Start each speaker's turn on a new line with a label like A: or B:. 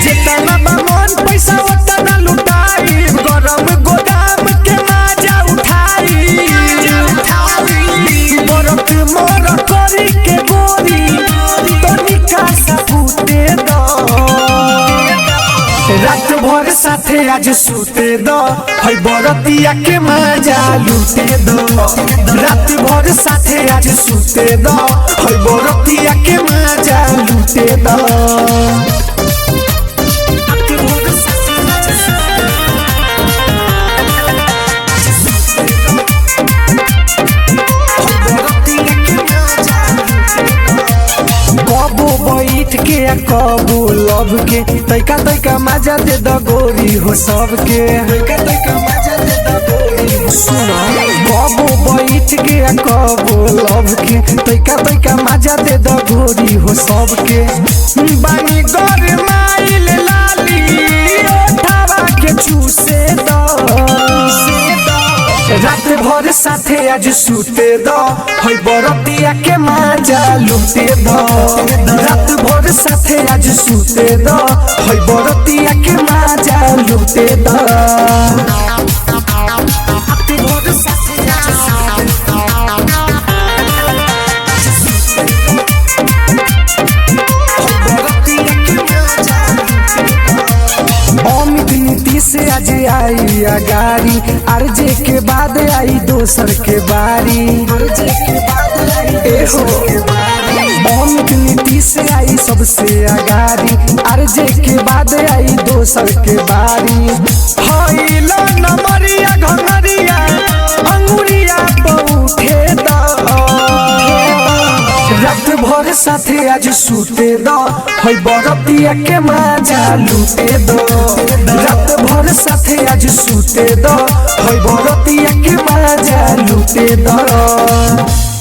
A: जितना मन पैसा उतना लुटाई गरम गोदाम के मजा उठाई बरत मोर करी के गोरी तनिका सबूते दो रात भर साथे आज सूते दो है बरतिया के मजा लूटे दो रात भर साथे आज सूते दो है बरतिया के मजा लूटे दो। बैठ के कबू लब के तैका तैका मजा दे द गोरी हो सबके सुना कबू बैठ के कबू लब के तैका तैका मजा दे द गोरी हो सबके बानी गोर माइल लाली ओठावा के चूसे द रात भर साथे आज सूते दो है बरतिया के मजा लूटे दो रात भर साथे आज सूते दो है बरतिया के मजा लूटे दो। से आज आई गाड़ी आरजे के बाद आई दोसर के बारी अमित नीति से आई सबसे आगारी आरजे के बाद आई दोसर के बारी हईलो नमरिया घंगरिया अंगुरिया पउठे द रात भर साथे आज सूते दो है बरतिया के मजा लूटे दो रात भर साथे आज सूते दो है बरतिया के मजा लूटे दो।